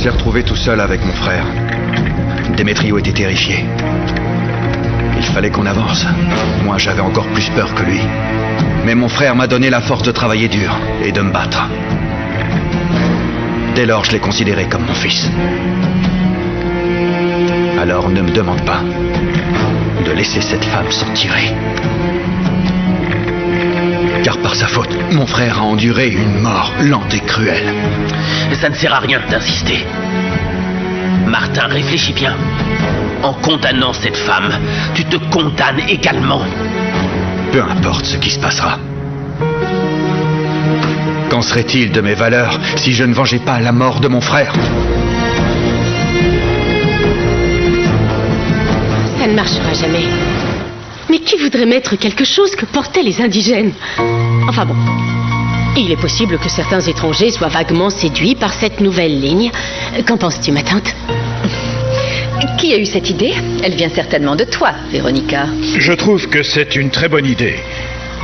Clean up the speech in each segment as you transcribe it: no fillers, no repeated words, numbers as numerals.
s'est retrouvé tout seul avec mon frère. Démétrio était terrifié. Il fallait qu'on avance. Moi, j'avais encore plus peur que lui. Mais mon frère m'a donné la force de travailler dur et de me battre. Dès lors, je l'ai considéré comme mon fils. Alors ne me demande pas de laisser cette femme s'en tirer. Car par sa faute, mon frère a enduré une mort lente et cruelle. Ça ne sert à rien d'insister. Martin, réfléchis bien. En condamnant cette femme, tu te condamnes également. Peu importe ce qui se passera. Qu'en serait-il de mes valeurs si je ne vengeais pas la mort de mon frère? Ça ne marchera jamais. Mais qui voudrait mettre quelque chose que portaient les indigènes? Enfin bon. Il est possible que certains étrangers soient vaguement séduits par cette nouvelle ligne. Qu'en penses-tu, ma tante? Qui a eu cette idée? Elle vient certainement de toi, Véronica. Je trouve que c'est une très bonne idée.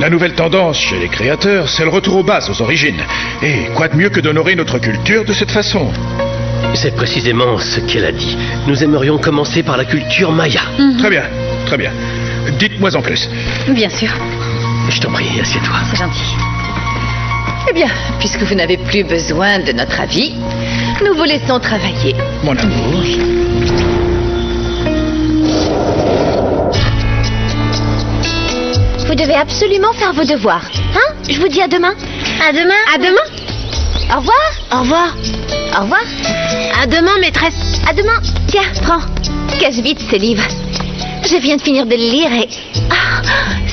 La nouvelle tendance chez les créateurs, c'est le retour aux bases, aux origines. Et quoi de mieux que d'honorer notre culture de cette façon? C'est précisément ce qu'elle a dit. Nous aimerions commencer par la culture maya. Très bien, très bien. Dites-moi en plus. Bien sûr. Je t'en prie, assieds-toi. C'est gentil. Eh bien, puisque vous n'avez plus besoin de notre avis, nous vous laissons travailler. Mon amour. Vous devez absolument faire vos devoirs. Hein? Je vous dis à demain. À demain. À demain. Au revoir. Au revoir. Au revoir. À demain, maîtresse. À demain. Tiens, prends. Casse vite ces livres. Je viens de finir de le lire et... Ah,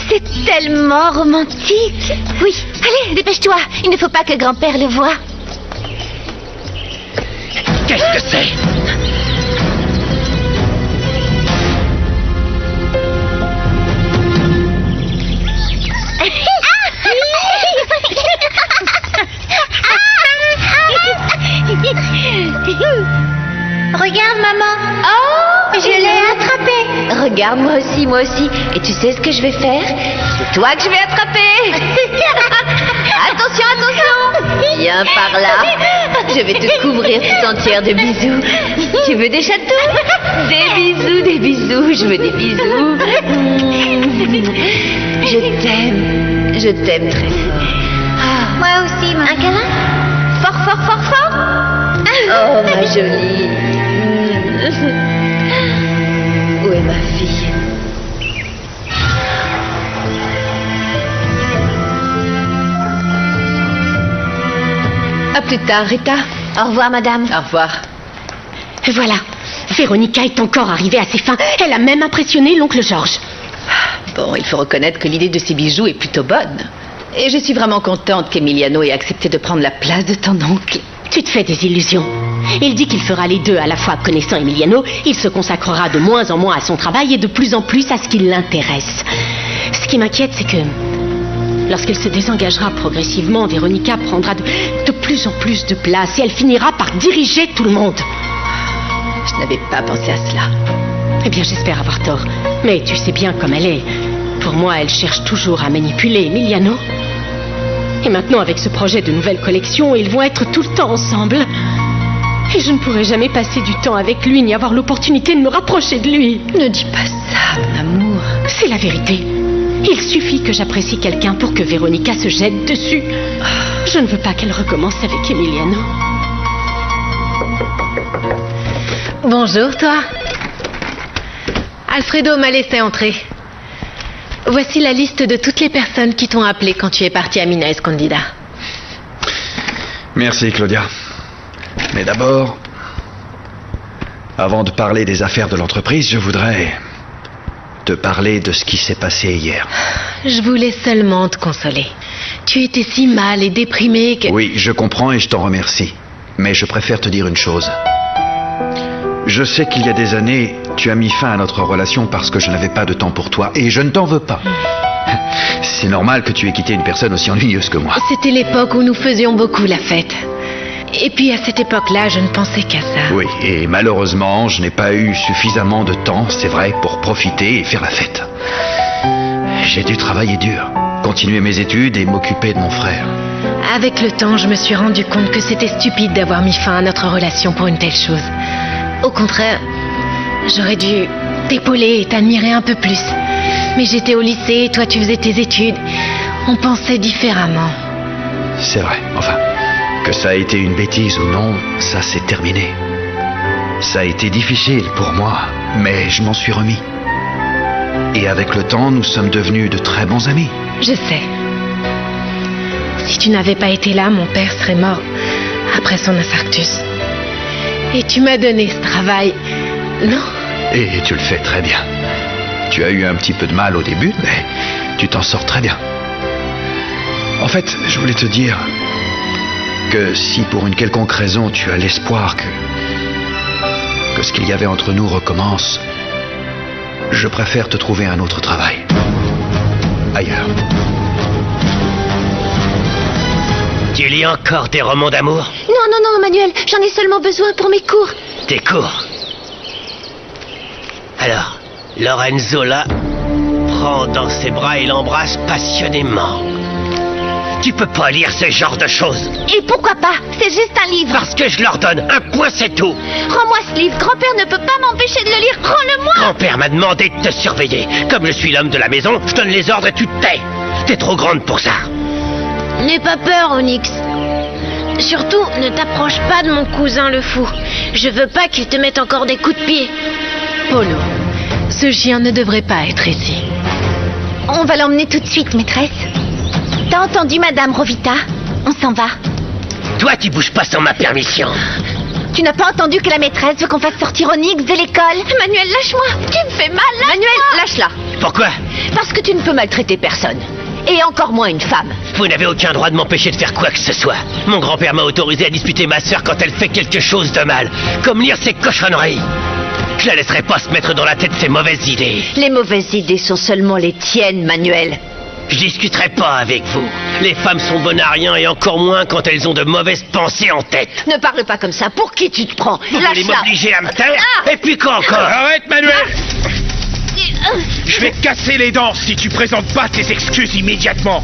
c'est tellement romantique. Oui. Allez, dépêche-toi. Il ne faut pas que grand-père le voie. Qu'est-ce que c'est? Regarde, maman. Oh, je l'ai attrapé. Regarde, moi aussi. Et tu sais ce que je vais faire? C'est toi que je vais attraper. Attention, attention. Viens par là. Je vais te couvrir tout entière de bisous. Tu veux des chatons? Des bisous. Je veux des bisous. Je t'aime très fort. Moi aussi, maman. Un câlin? Fort. Oh, ma jolie. Où est ma fille? À plus tard, Rita. Au revoir, madame. Au revoir. Voilà. Véronica est encore arrivée à ses fins. Elle a même impressionné l'oncle Georges. Bon, il faut reconnaître que l'idée de ces bijoux est plutôt bonne. Et je suis vraiment contente qu'Emiliano ait accepté de prendre la place de ton oncle. Tu te fais des illusions. Il dit qu'il fera les deux à la fois. Connaissant Emiliano, il se consacrera de moins en moins à son travail et de plus en plus à ce qui l'intéresse. Ce qui m'inquiète, c'est que lorsqu'elle se désengagera progressivement, Véronica prendra de plus en plus de place et elle finira par diriger tout le monde. Je n'avais pas pensé à cela. Eh bien, j'espère avoir tort. Mais tu sais bien comme elle est. Pour moi, elle cherche toujours à manipuler Emiliano. Et maintenant, avec ce projet de nouvelle collection, ils vont être tout le temps ensemble. Et je ne pourrai jamais passer du temps avec lui, ni avoir l'opportunité de me rapprocher de lui. Ne dis pas ça, mon amour. C'est la vérité. Il suffit que j'apprécie quelqu'un pour que Véronica se jette dessus. Je ne veux pas qu'elle recommence avec Emiliano. Bonjour, toi. Alfredo m'a laissé entrer. Voici la liste de toutes les personnes qui t'ont appelé quand tu es parti à Mina Escondida. Merci, Claudia. Mais d'abord, avant de parler des affaires de l'entreprise, je voudrais te parler de ce qui s'est passé hier. Je voulais seulement te consoler. Tu étais si mal et déprimé que... Oui, je comprends et je t'en remercie. Mais je préfère te dire une chose. Je sais qu'il y a des années, tu as mis fin à notre relation parce que je n'avais pas de temps pour toi. Et je ne t'en veux pas. C'est normal que tu aies quitté une personne aussi ennuyeuse que moi. C'était l'époque où nous faisions beaucoup la fête. Et puis à cette époque-là, je ne pensais qu'à ça. Oui, et malheureusement, je n'ai pas eu suffisamment de temps, c'est vrai, pour profiter et faire la fête. J'ai dû travailler dur, continuer mes études et m'occuper de mon frère. Avec le temps, je me suis rendu compte que c'était stupide d'avoir mis fin à notre relation pour une telle chose. Au contraire, j'aurais dû t'épauler et t'admirer un peu plus. Mais j'étais au lycée et toi tu faisais tes études. On pensait différemment. C'est vrai, enfin, que ça a été une bêtise ou non, ça c'est terminé. Ça a été difficile pour moi, mais je m'en suis remis. Et avec le temps, nous sommes devenus de très bons amis. Je sais. Si tu n'avais pas été là, mon père serait mort après son infarctus. Et tu m'as donné ce travail, non? Et tu le fais très bien. Tu as eu un petit peu de mal au début, mais tu t'en sors très bien. En fait, je voulais te dire que si pour une quelconque raison tu as l'espoir que ce qu'il y avait entre nous recommence, je préfère te trouver un autre travail. Ailleurs. Tu lis encore tes romans d'amour? Non, Manuel, j'en ai seulement besoin pour mes cours. Tes cours? Alors, Lorenzo là prend dans ses bras et l'embrasse passionnément. Tu peux pas lire ce genre de choses. Et pourquoi pas? C'est juste un livre. Parce que je leur donne un point, c'est tout. Rends-moi ce livre. Grand-père ne peut pas m'empêcher de le lire. Rends-le-moi. Grand-père m'a demandé de te surveiller. Comme je suis l'homme de la maison, je donne les ordres et tu te tais. T'es trop grande pour ça. N'aie pas peur, Onyx. Surtout, ne t'approche pas de mon cousin le fou. Je veux pas qu'il te mette encore des coups de pied. Polo, ce chien ne devrait pas être ici. On va l'emmener tout de suite, maîtresse. T'as entendu, Madame Rovita? On s'en va. Toi, tu bouges pas sans ma permission. Tu n'as pas entendu que la maîtresse veut qu'on fasse sortir Onyx de l'école? Manuel, lâche-moi. Tu me fais mal, lâche-moi. Manuel, lâche-la. Pourquoi? Parce que tu ne peux maltraiter personne. Et encore moins une femme. Vous n'avez aucun droit de m'empêcher de faire quoi que ce soit. Mon grand-père m'a autorisé à disputer ma sœur quand elle fait quelque chose de mal. Comme lire ses cochonneries. Je la laisserai pas se mettre dans la tête ses mauvaises idées. Les mauvaises idées sont seulement les tiennes, Manuel. Je discuterai pas avec vous. Les femmes sont bonnes à rien et encore moins quand elles ont de mauvaises pensées en tête. Ne parle pas comme ça. Pour qui tu te prends? Vous voulez m'obliger à me taire? Et puis quoi encore? Arrête, Manuel! Je vais te casser les dents si tu présentes pas tes excuses immédiatement.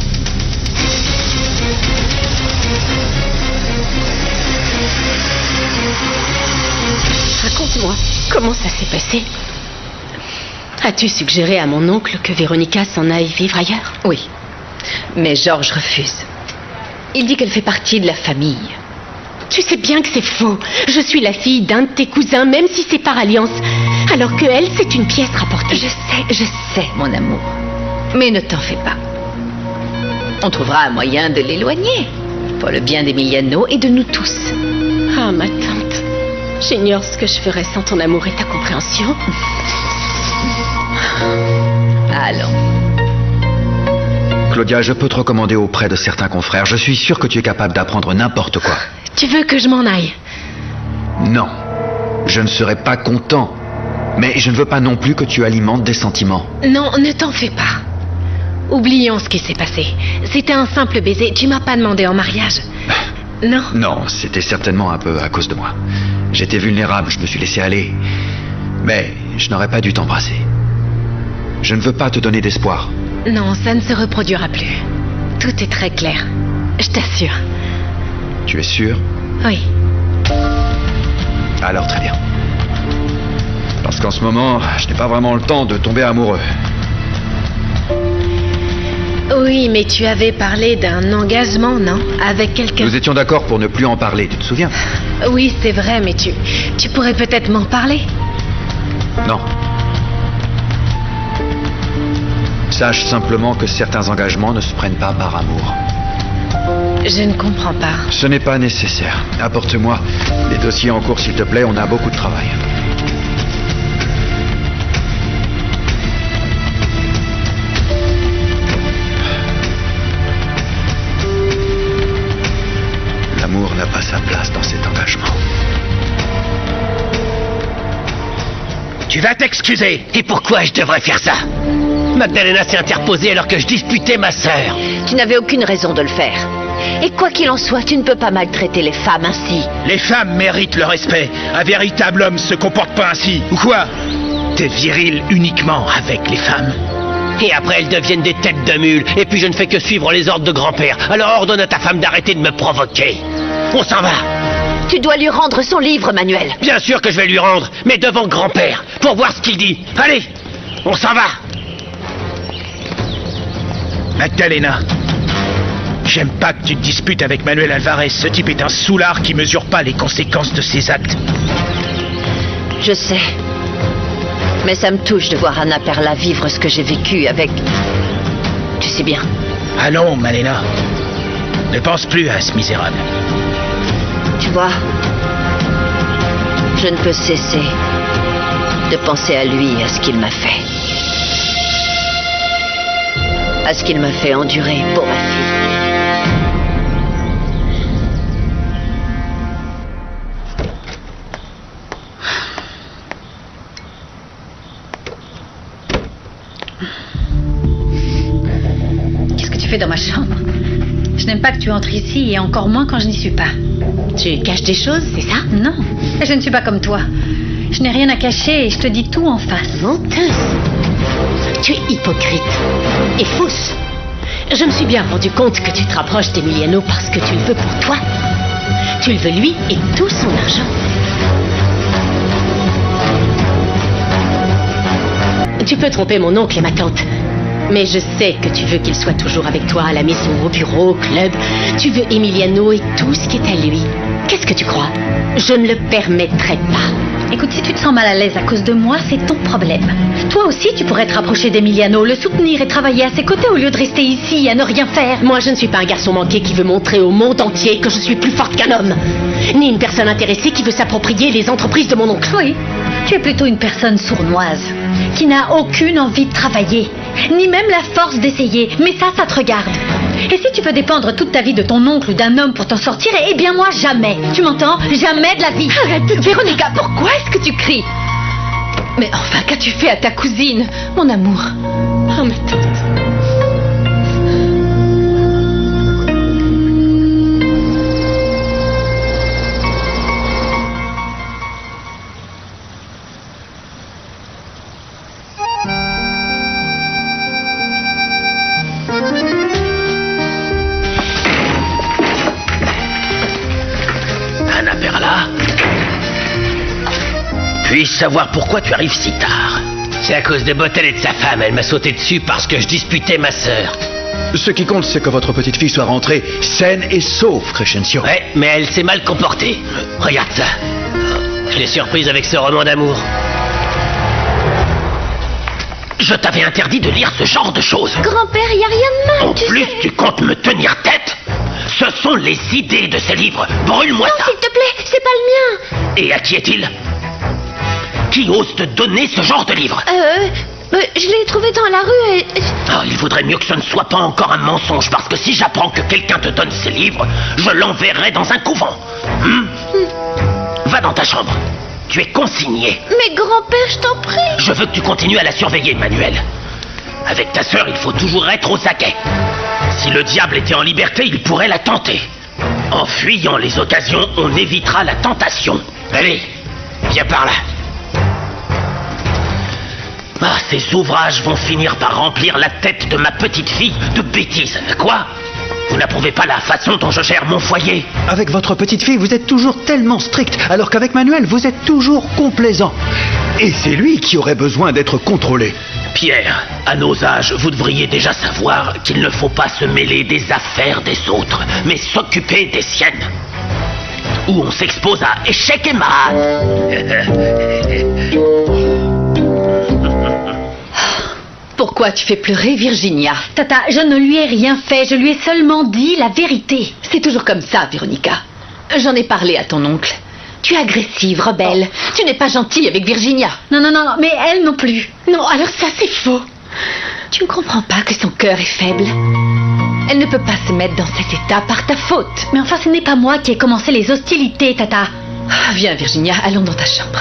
Raconte-moi, comment ça s'est passé? As-tu suggéré à mon oncle que Véronica s'en aille vivre ailleurs? Oui, mais Georges refuse. Il dit qu'elle fait partie de la famille. Tu sais bien que c'est faux. Je suis la fille d'un de tes cousins, même si c'est par alliance. Alors que elle, c'est une pièce rapportée. Je sais, mon amour. Mais ne t'en fais pas. On trouvera un moyen de l'éloigner. Pour le bien d'Emiliano et de nous tous. Ah, ma tante. J'ignore ce que je ferais sans ton amour et ta compréhension. Allons. Claudia, je peux te recommander auprès de certains confrères. Je suis sûr que tu es capable d'apprendre n'importe quoi. Tu veux que je m'en aille? Non, je ne serai pas content. Mais je ne veux pas non plus que tu alimentes des sentiments. Non, ne t'en fais pas. Oublions ce qui s'est passé. C'était un simple baiser. Tu m'as pas demandé en mariage. Non? Non, c'était certainement un peu à cause de moi. J'étais vulnérable, je me suis laissé aller. Mais je n'aurais pas dû t'embrasser. Je ne veux pas te donner d'espoir. Non, ça ne se reproduira plus. Tout est très clair. Je t'assure. Tu es sûr? Oui. Alors très bien. Parce qu'en ce moment, je n'ai pas vraiment le temps de tomber amoureux. Oui, mais tu avais parlé d'un engagement, non? Avec quelqu'un. Nous étions d'accord pour ne plus en parler, tu te souviens? Oui, c'est vrai, mais tu pourrais peut-être m'en parler. Non. Sache simplement que certains engagements ne se prennent pas par amour. Je ne comprends pas. Ce n'est pas nécessaire. Apporte-moi les dossiers en cours, s'il te plaît, on a beaucoup de travail. L'amour n'a pas sa place dans cet engagement. Tu vas t'excuser. Et pourquoi je devrais faire ça? Magdalena s'est interposée alors que je disputais ma sœur. Tu n'avais aucune raison de le faire. Et quoi qu'il en soit, tu ne peux pas maltraiter les femmes ainsi. Les femmes méritent le respect. Un véritable homme se comporte pas ainsi. Ou quoi? T'es viril uniquement avec les femmes. Et après, elles deviennent des têtes de mule. Et puis, je ne fais que suivre les ordres de grand-père. Alors, ordonne à ta femme d'arrêter de me provoquer. On s'en va. Tu dois lui rendre son livre, Manuel. Bien sûr que je vais lui rendre, mais devant grand-père, pour voir ce qu'il dit. Allez, on s'en va. Magdalena, j'aime pas que tu te disputes avec Manuel Alvarez. Ce type est un soulard qui mesure pas les conséquences de ses actes. Je sais. Mais ça me touche de voir Anna Perla vivre ce que j'ai vécu avec... Tu sais bien. Allons, Malena. Ne pense plus à ce misérable. Tu vois, je ne peux cesser de penser à lui, à ce qu'il m'a fait. À ce qu'il m'a fait endurer pour ma fille. Qu'est-ce que tu fais dans ma chambre? Je n'aime pas que tu entres ici et encore moins quand je n'y suis pas. Tu caches des choses, c'est ça? Non, je ne suis pas comme toi. Je n'ai rien à cacher et je te dis tout en face. Menteuse. Tu es hypocrite et fausse. Je me suis bien rendu compte que tu te rapproches d'Emiliano parce que tu le veux pour toi. Tu le veux lui et tout son argent. Tu peux tromper mon oncle et ma tante. Mais je sais que tu veux qu'il soit toujours avec toi à la maison, au bureau, au club. Tu veux Emiliano et tout ce qui est à lui. Qu'est-ce que tu crois? Je ne le permettrai pas. Écoute, si tu te sens mal à l'aise à cause de moi, c'est ton problème. Toi aussi, tu pourrais te rapprocher d'Emiliano, le soutenir et travailler à ses côtés au lieu de rester ici à ne rien faire. Moi, je ne suis pas un garçon manqué qui veut montrer au monde entier que je suis plus forte qu'un homme. Ni une personne intéressée qui veut s'approprier les entreprises de mon oncle. Oui, tu es plutôt une personne sournoise, qui n'a aucune envie de travailler, ni même la force d'essayer. Mais ça te regarde. Et si tu peux dépendre toute ta vie de ton oncle ou d'un homme pour t'en sortir, eh bien moi, jamais. Tu m'entends? Jamais de la vie. Arrête, Véronica, pourquoi est-ce que tu cries? Mais enfin, qu'as-tu fait à ta cousine, mon amour? Oh, ma tante. Anna Perla, puis-je savoir pourquoi tu arrives si tard? C'est à cause de Bottel et de sa femme. Elle m'a sauté dessus parce que je disputais ma sœur. Ce qui compte, c'est que votre petite fille soit rentrée saine et sauve, Crescencio. Ouais, mais elle s'est mal comportée. Regarde ça. Je l'ai surprise avec ce roman d'amour. Je t'avais interdit de lire ce genre de choses. Grand-père, y a rien de mal, En plus, tu comptes me tenir tête? Ce sont les idées de ces livres. Brûle-moi ça. S'il te plaît, c'est pas le mien. Et à qui est-il? Qui ose te donner ce genre de livre? Je l'ai trouvé dans la rue et... Oh, il vaudrait mieux que ce ne soit pas encore un mensonge, parce que si j'apprends que quelqu'un te donne ces livres, je l'enverrai dans un couvent. Va dans ta chambre. Tu es consigné. Mais grand-père, je t'en prie. Je veux que tu continues à la surveiller, Manuel. Avec ta sœur, il faut toujours être au taquet. Si le diable était en liberté, il pourrait la tenter. En fuyant les occasions, on évitera la tentation. Allez, viens par là. Ah, ces ouvrages vont finir par remplir la tête de ma petite fille de bêtises. Quoi? Vous n'approuvez pas la façon dont je gère mon foyer? Avec votre petite fille, vous êtes toujours tellement strict, alors qu'avec Manuel, vous êtes toujours complaisant. Et c'est lui qui aurait besoin d'être contrôlé. Pierre, à nos âges, vous devriez déjà savoir qu'il ne faut pas se mêler des affaires des autres, mais s'occuper des siennes. Ou on s'expose à échec et mat. Pourquoi tu fais pleurer Virginia? Tata, je ne lui ai rien fait, je lui ai seulement dit la vérité. C'est toujours comme ça, Véronica. J'en ai parlé à ton oncle. Tu es agressive, rebelle. Tu n'es pas gentille avec Virginia. Non, mais elle non plus. Non, alors ça c'est faux. Tu ne comprends pas que son cœur est faible. Elle ne peut pas se mettre dans cet état par ta faute. Mais enfin, ce n'est pas moi qui ai commencé les hostilités, Tata. Viens, Virginia, allons dans ta chambre.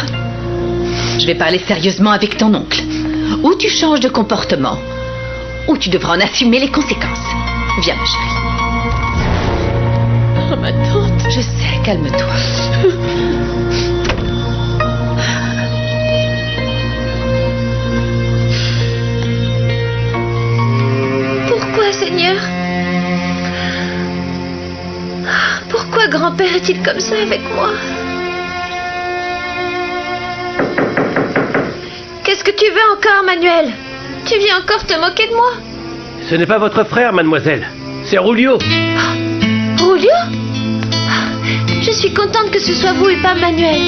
Je vais parler sérieusement avec ton oncle. Ou tu changes de comportement, ou tu devras en assumer les conséquences. Viens, ma chérie. Oh, ma tante. Je sais, calme-toi. Pourquoi grand-père est-il comme ça avec moi? Qu'est-ce que tu veux encore, Manuel? Tu viens encore te moquer de moi? Ce n'est pas votre frère, mademoiselle. C'est Rulio. Rulio? Je suis contente que ce soit vous et pas Manuel.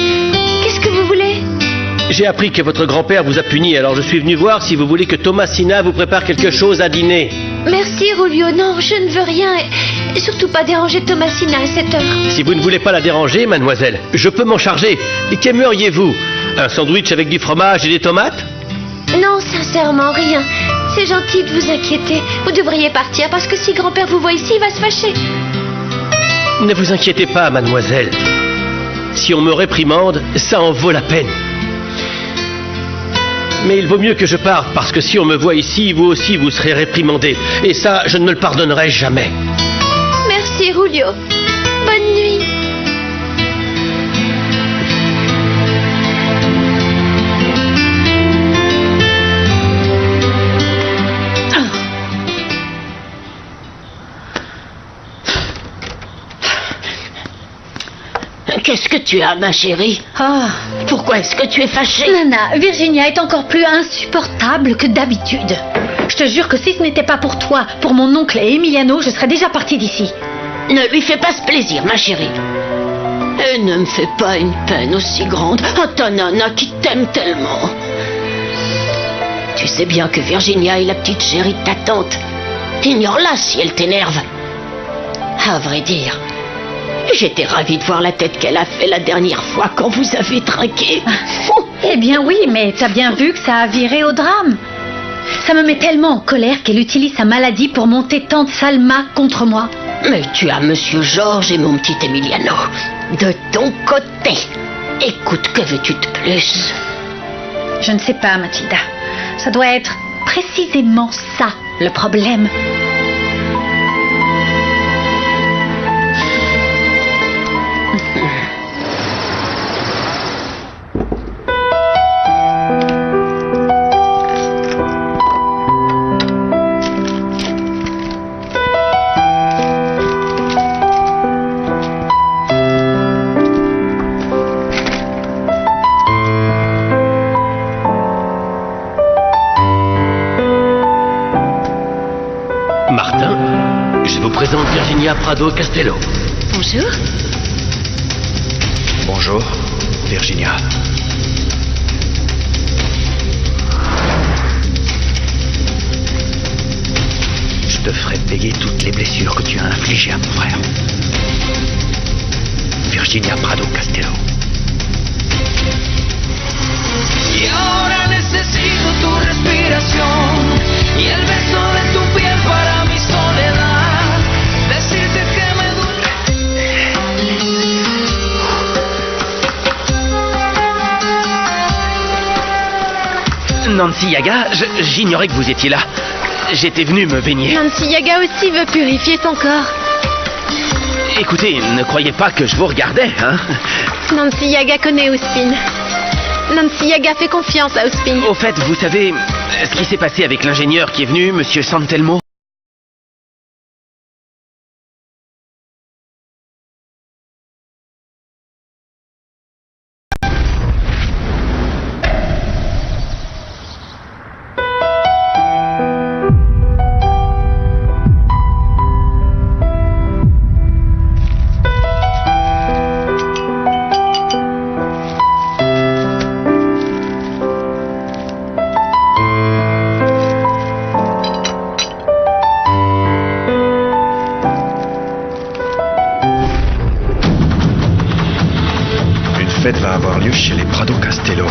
Qu'est-ce que vous voulez? J'ai appris que votre grand-père vous a puni, alors je suis venu voir si vous voulez que Thomasina vous prépare quelque chose à dîner. Merci, Rulio. Non, je ne veux rien. Et surtout pas déranger Thomasina à cette heure. Si vous ne voulez pas la déranger, mademoiselle, je peux m'en charger. Qu'aimeriez-vous? Un sandwich avec du fromage et des tomates? Non, sincèrement, rien. C'est gentil de vous inquiéter. Vous devriez partir parce que si grand-père vous voit ici, il va se fâcher. Ne vous inquiétez pas, mademoiselle. Si on me réprimande, ça en vaut la peine. Mais il vaut mieux que je parte, parce que si on me voit ici, vous aussi vous serez réprimandé. Et ça, je ne me le pardonnerai jamais. Merci, Rulio. Bonne nuit. Qu'est-ce que tu as, ma chérie? Ah, Pourquoi est-ce que tu es fâchée? Nana, Virginia est encore plus insupportable que d'habitude. Je te jure que si ce n'était pas pour toi, pour mon oncle et Emiliano, je serais déjà partie d'ici. Ne lui fais pas ce plaisir, ma chérie. Et ne me fais pas une peine aussi grande à ta nana qui t'aime tellement. Tu sais bien que Virginia est la petite chérie de ta tante. Ignore-la si elle t'énerve. À vrai dire, j'étais ravie de voir la tête qu'elle a fait la dernière fois quand vous avez trinqué. Eh bien oui, mais t'as bien vu que ça a viré au drame. Ça me met tellement en colère qu'elle utilise sa maladie pour monter tante Salma contre moi. Mais tu as Monsieur Georges et mon petit Emiliano de ton côté. Écoute, que veux-tu de plus? Je ne sais pas, Mathilda. Ça doit être précisément ça, le problème. Martin, je vous présente Virginia Prado Castello. Bonjour. Bonjour, Virginia. Je te ferai payer toutes les blessures que tu as infligées à mon frère. Virginia Prado Castello. Y ahora necesito tu respiración y el beso de tu piel para mi soledad. Decirte que me duele. Nancy Yaga, j'ignorais que vous étiez là. J'étais venu me baigner. Nancy Yaga aussi veut purifier son corps. Écoutez, ne croyez pas que je vous regardais, hein? Nancy Yaga connaît Ospin. Nancy Yaga fait confiance à Ospin. Au fait, vous savez ce qui s'est passé avec l'ingénieur qui est venu, Monsieur Santelmo? Une fête va avoir lieu chez les Prado Castello.